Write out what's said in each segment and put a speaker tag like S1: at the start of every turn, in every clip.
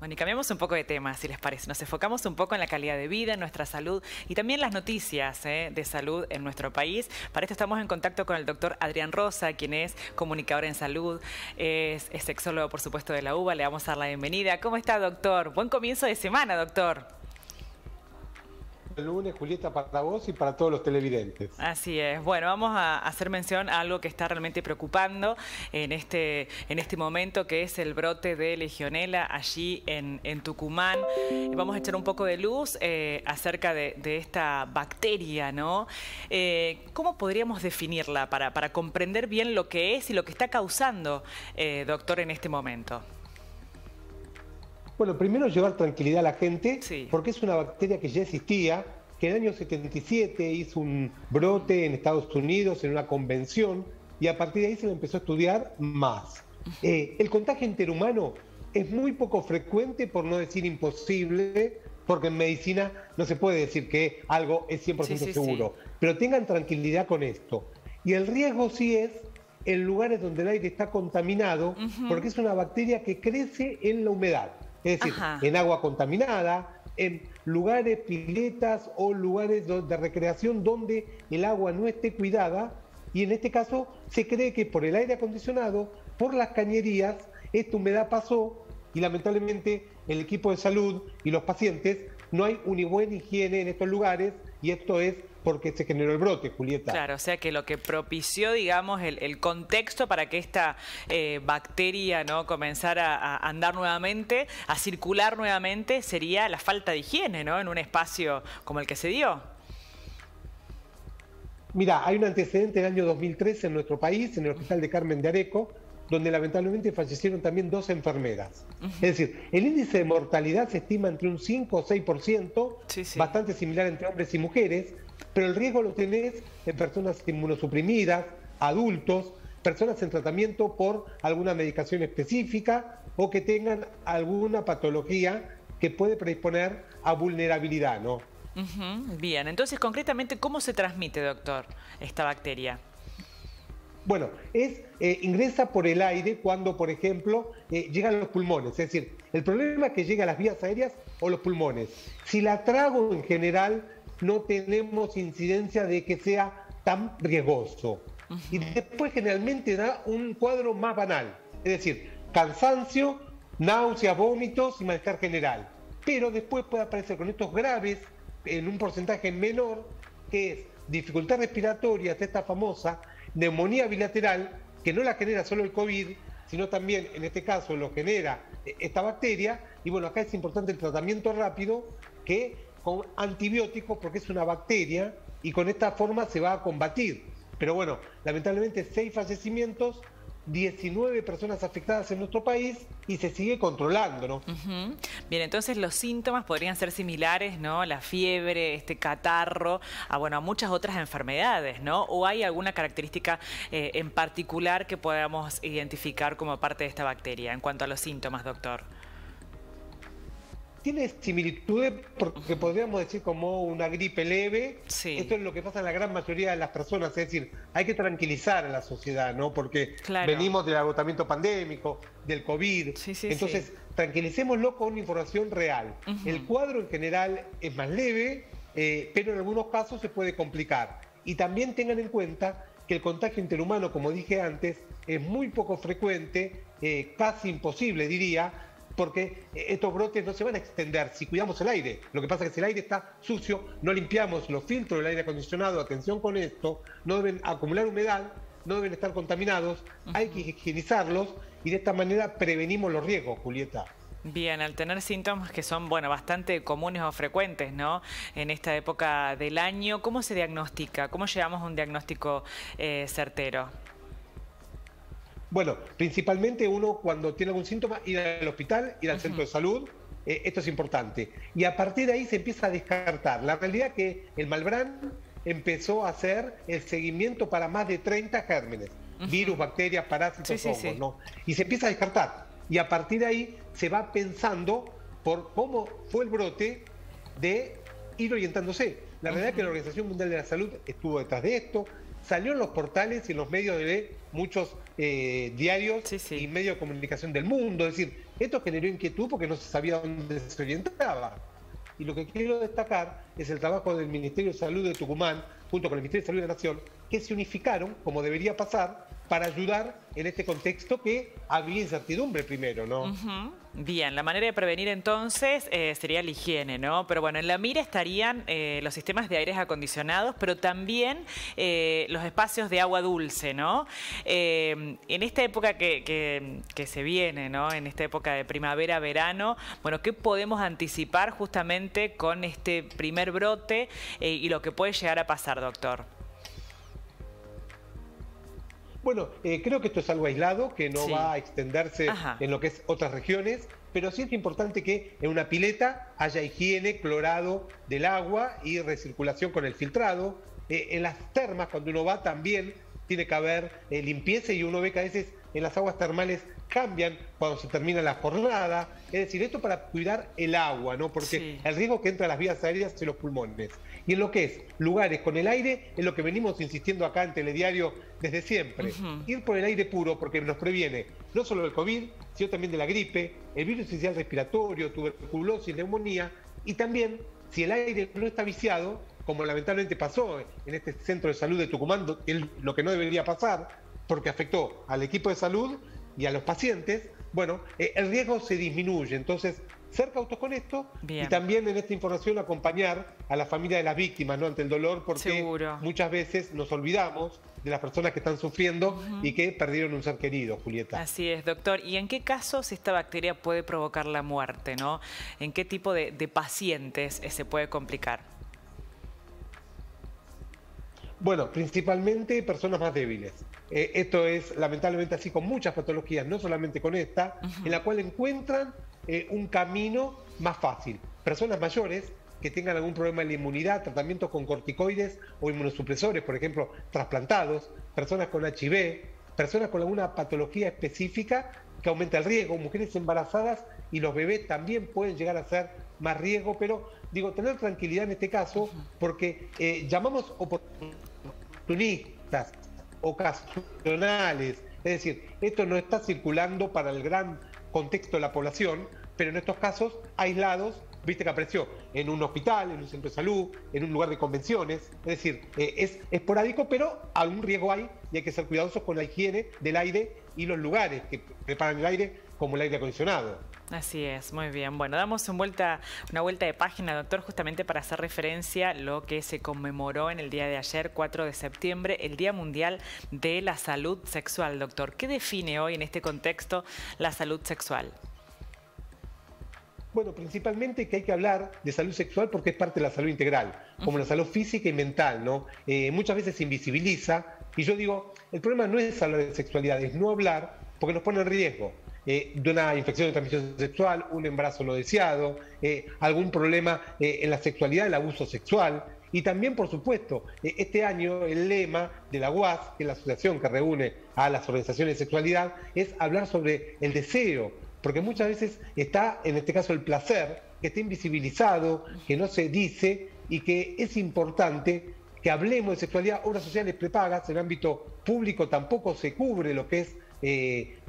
S1: Bueno, y cambiamos un poco de tema, si les parece. Nos enfocamos un poco en la calidad de vida, en nuestra salud y también las noticias de salud en nuestro país. Para esto estamos en contacto con el doctor Adrián Rosa, quien es comunicador en salud, es sexólogo, por supuesto, de la UBA. Le vamos a dar la bienvenida. ¿Cómo está, doctor? Buen comienzo de semana, doctor.
S2: El lunes, Julieta, para vos y para todos los televidentes.
S1: Así es. Bueno, vamos a hacer mención a algo que está realmente preocupando en este momento, que es el brote de Legionela allí en Tucumán. Vamos a echar un poco de luz acerca de esta bacteria, ¿no? ¿Cómo podríamos definirla para comprender bien lo que es y lo que está causando, doctor, en este momento?
S2: Bueno, primero llevar tranquilidad a la gente,
S1: sí,
S2: porque es una bacteria que ya existía, que en el año 77 hizo un brote en Estados Unidos en una convención y a partir de ahí se le empezó a estudiar más. El contagio interhumano es muy poco frecuente, por no decir imposible, porque en medicina no se puede decir que algo es 100% seguro. Pero tengan tranquilidad con esto. Y el riesgo sí es en lugares donde el aire está contaminado, porque es una bacteria que crece en la humedad. Es decir, en agua contaminada, en lugares, piletas o lugares de recreación donde el agua no esté cuidada, y en este caso se cree que por el aire acondicionado, por las cañerías, esta humedad pasó y lamentablemente el equipo de salud y los pacientes no hay una buena higiene en estos lugares, y esto es porque se generó el brote, Julieta.
S1: Claro, o sea que lo que propició, digamos, el contexto para que esta bacteria no comenzara a andar nuevamente, a circular nuevamente, sería la falta de higiene, ¿no? En un espacio como el que se dio.
S2: Mira, hay un antecedente del año 2013 en nuestro país, en el Hospital de Carmen de Areco, donde lamentablemente fallecieron también 2 enfermeras. Es decir, el índice de mortalidad se estima entre un 5 o 6%, bastante similar entre hombres y mujeres, pero el riesgo lo tenés en personas inmunosuprimidas, adultos, personas en tratamiento por alguna medicación específica o que tengan alguna patología que puede predisponer a vulnerabilidad, ¿no?
S1: Bien, entonces concretamente, ¿cómo se transmite, doctor, esta bacteria?
S2: Bueno, ingresa por el aire cuando, por ejemplo, llega a los pulmones. Es decir, el problema es que llega a las vías aéreas o los pulmones. Si la trago en general, no tenemos incidencia de que sea tan riesgoso. Y después generalmente da un cuadro más banal. Es decir, cansancio, náuseas, vómitos y malestar general. Pero después puede aparecer con estos graves, en un porcentaje menor, que es dificultad respiratoria, esta famosa neumonía bilateral, que no la genera solo el COVID, sino también, en este caso, lo genera esta bacteria. Y bueno, acá es importante el tratamiento rápido, que con antibióticos, porque es una bacteria, y con esta forma se va a combatir. Pero bueno, lamentablemente 6 fallecimientos, 19 personas afectadas en nuestro país y se sigue controlando, ¿no?
S1: Bien, entonces los síntomas podrían ser similares, ¿no? La fiebre, este catarro, a muchas otras enfermedades, ¿no? ¿O hay alguna característica en particular que podamos identificar como parte de esta bacteria en cuanto a los síntomas, doctor?
S2: Tiene similitudes porque podríamos decir como una gripe leve. Esto es lo que pasa en la gran mayoría de las personas, es decir, hay que tranquilizar a la sociedad, ¿no? Porque venimos del agotamiento pandémico, del COVID, entonces tranquilicémoslo con información real. El cuadro en general es más leve, pero en algunos casos se puede complicar. Y también tengan en cuenta que el contagio interhumano, como dije antes, es muy poco frecuente, casi imposible, diría, porque estos brotes no se van a extender si cuidamos el aire. Lo que pasa es que si el aire está sucio, no limpiamos los filtros del aire acondicionado, atención con esto, no deben acumular humedad, no deben estar contaminados, hay que higienizarlos y de esta manera prevenimos los riesgos, Julieta.
S1: Bien, al tener síntomas que son, bastante comunes o frecuentes, ¿no? En esta época del año, ¿cómo se diagnostica? ¿Cómo llegamos a un diagnóstico certero?
S2: Bueno, principalmente uno cuando tiene algún síntoma, ir al hospital, ir al centro de salud, esto es importante. Y a partir de ahí se empieza a descartar. La realidad es que el Malbrán empezó a hacer el seguimiento para más de 30 gérmenes, virus, bacterias, parásitos, hongos, ¿no? Y se empieza a descartar. Y a partir de ahí se va pensando por cómo fue el brote de ir orientándose. La realidad es que la Organización Mundial de la Salud estuvo detrás de esto, salió en los portales y en los medios de muchos diarios y medios de comunicación del mundo. Es decir, esto generó inquietud porque no se sabía dónde se orientaba. Y lo que quiero destacar es el trabajo del Ministerio de Salud de Tucumán, junto con el Ministerio de Salud de la Nación, que se unificaron, como debería pasar, para ayudar en este contexto que había incertidumbre primero, ¿no?
S1: Bien, la manera de prevenir entonces sería la higiene, ¿no? Pero bueno, en la mira estarían los sistemas de aires acondicionados, pero también los espacios de agua dulce, ¿no? En esta época que se viene, ¿no? En esta época de primavera, verano, bueno, ¿qué podemos anticipar justamente con este primer brote y lo que puede llegar a pasar, doctor?
S2: Bueno, creo que esto es algo aislado, que no va a extenderse en lo que es otras regiones, pero sí es importante que en una pileta haya higiene, clorado del agua y recirculación con el filtrado. En las termas, cuando uno va, también tiene que haber limpieza, y uno ve que a veces en las aguas termales cambian cuando se termina la jornada. Es decir, esto para cuidar el agua, ¿no? Porque el riesgo que entra a las vías aéreas y los pulmones. Y en lo que es lugares con el aire, es lo que venimos insistiendo acá en Telediario desde siempre. Ir por el aire puro, porque nos previene no solo del COVID, sino también de la gripe, el virus inicial respiratorio, tuberculosis, neumonía, y también, si el aire no está viciado, como lamentablemente pasó en este centro de salud de Tucumán, lo que no debería pasar, porque afectó al equipo de salud y a los pacientes, bueno, el riesgo se disminuye. Entonces, ser cautos con esto. Y también en esta información acompañar a la familia de las víctimas, ¿no? Ante el dolor, porque muchas veces nos olvidamos de las personas que están sufriendo y que perdieron un ser querido, Julieta.
S1: Así es, doctor. ¿Y en qué casos esta bacteria puede provocar la muerte, ¿no? ¿En qué tipo de pacientes se puede complicar?
S2: Bueno, principalmente personas más débiles. Esto es lamentablemente así con muchas patologías, no solamente con esta, en la cual encuentran un camino más fácil. Personas mayores que tengan algún problema en la inmunidad, tratamientos con corticoides o inmunosupresores, por ejemplo, trasplantados, personas con HIV, personas con alguna patología específica que aumenta el riesgo, mujeres embarazadas, y los bebés también pueden llegar a ser más riesgo, pero digo, tener tranquilidad en este caso, porque llamamos oportunistas, ocasionales, es decir, esto no está circulando para el gran contexto de la población, pero en estos casos aislados, viste que apareció en un hospital, en un centro de salud, en un lugar de convenciones, es decir, es esporádico, pero algún riesgo hay y hay que ser cuidadosos con la higiene del aire y los lugares que preparan el aire, como el aire acondicionado.
S1: Así es, muy bien. Bueno, damos una vuelta de página, doctor, justamente para hacer referencia a lo que se conmemoró en el día de ayer, 4 de septiembre, el Día Mundial de la Salud Sexual, doctor. ¿Qué define hoy en este contexto la salud sexual?
S2: Bueno, principalmente que hay que hablar de salud sexual porque es parte de la salud integral, como la salud física y mental, ¿no? Muchas veces se invisibiliza, y yo digo, el problema no es hablar de sexualidad, es no hablar porque nos pone en riesgo de una infección de transmisión sexual, un embarazo no deseado, algún problema en la sexualidad, el abuso sexual. Y también, por supuesto, este año el lema de la UAS, que es la asociación que reúne a las organizaciones de sexualidad, es hablar sobre el deseo, porque muchas veces está, en este caso, el placer, que está invisibilizado, que no se dice, y que es importante que hablemos de sexualidad. Obras sociales prepagas, en el ámbito público tampoco se cubre lo que es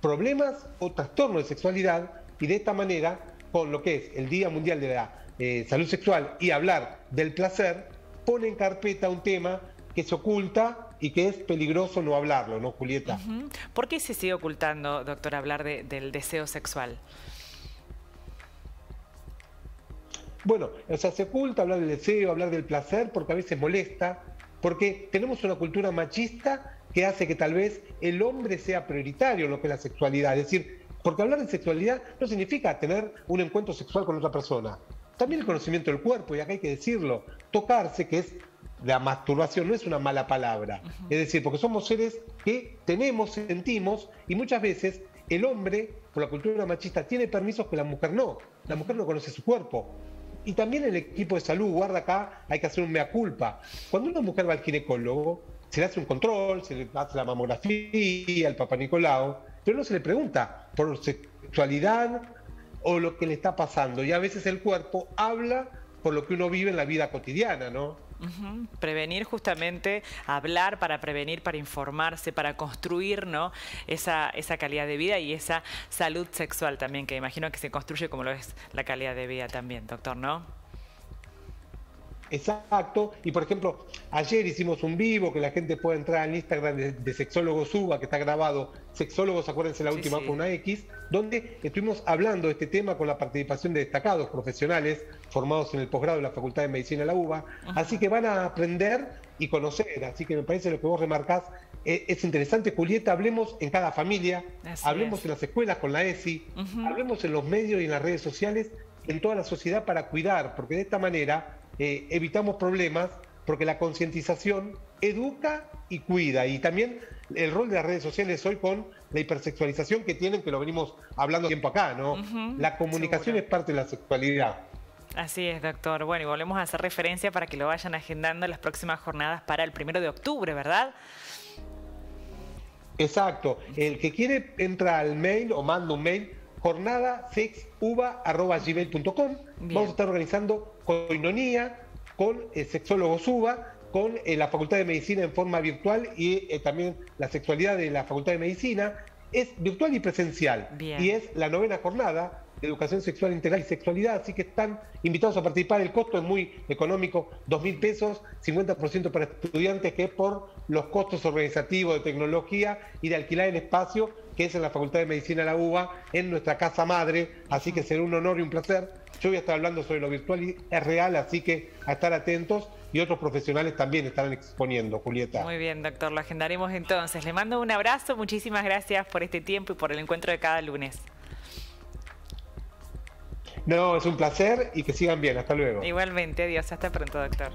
S2: problemas o trastornos de sexualidad, y de esta manera, con lo que es el Día Mundial de la Salud Sexual y hablar del placer, pone en carpeta un tema que se oculta y que es peligroso no hablarlo, ¿no, Julieta?
S1: ¿Por qué se sigue ocultando, doctor, hablar del deseo sexual?
S2: Bueno, o sea, se oculta hablar del deseo, hablar del placer, porque a veces molesta, porque tenemos una cultura machista que hace que tal vez el hombre sea prioritario en lo que es la sexualidad. Es decir, porque hablar de sexualidad no significa tener un encuentro sexual con otra persona. También el conocimiento del cuerpo, y acá hay que decirlo, tocarse, que es la masturbación, no es una mala palabra. Es decir, porque somos seres que tenemos, sentimos, y muchas veces el hombre, por la cultura machista, tiene permisos que la mujer no. La mujer no conoce su cuerpo. Y también el equipo de salud, guarda acá, hay que hacer un mea culpa. Cuando una mujer va al ginecólogo, se le hace un control, se le hace la mamografía, el Papá Nicolau, pero no se le pregunta por sexualidad o lo que le está pasando. Y a veces el cuerpo habla por lo que uno vive en la vida cotidiana, ¿no?
S1: Prevenir, justamente, hablar para prevenir, para informarse, para construir, ¿no?, esa calidad de vida y esa salud sexual también, que imagino que se construye como lo es la calidad de vida también, doctor, ¿no?
S2: Exacto, y por ejemplo, ayer hicimos un vivo que la gente puede entrar al Instagram de Sexólogos UBA, que está grabado, Sexólogos, acuérdense la última con una X, donde estuvimos hablando de este tema con la participación de destacados profesionales formados en el posgrado de la Facultad de Medicina de la UBA, así que van a aprender y conocer, así que me parece lo que vos remarcás es interesante. Julieta, hablemos en cada familia, hablemos en las escuelas con la ESI, hablemos en los medios y en las redes sociales, en toda la sociedad para cuidar, porque de esta manera evitamos problemas, porque la concientización educa y cuida. Y también el rol de las redes sociales hoy con la hipersexualización que tienen, que lo venimos hablando tiempo acá, ¿no? La comunicación es parte de la sexualidad.
S1: Así es, doctor. Bueno, y volvemos a hacer referencia para que lo vayan agendando las próximas jornadas para el 1 de octubre, ¿verdad?
S2: Exacto. El que quiere entra al mail o manda un mail, jornadasexuba@gmail.com. Vamos a estar organizando coinonía con Sexólogos UBA, con la Facultad de Medicina en forma virtual y también la sexualidad de la Facultad de Medicina. Es virtual y presencial. Y es la 9ª jornada de Educación Sexual Integral y Sexualidad, así que están invitados a participar. El costo es muy económico, 2.000 pesos, 50% para estudiantes, que es por los costos organizativos de tecnología y de alquilar el espacio, que es en la Facultad de Medicina de la UBA, en nuestra casa madre, así que será un honor y un placer. Yo voy a estar hablando sobre lo virtual y es real, así que a estar atentos, y otros profesionales también estarán exponiendo, Julieta.
S1: Muy bien, doctor, lo agendaremos entonces. Le mando un abrazo, muchísimas gracias por este tiempo y por el encuentro de cada lunes.
S2: No, es un placer y que sigan bien. Hasta luego.
S1: Igualmente, adiós. Hasta pronto, doctor.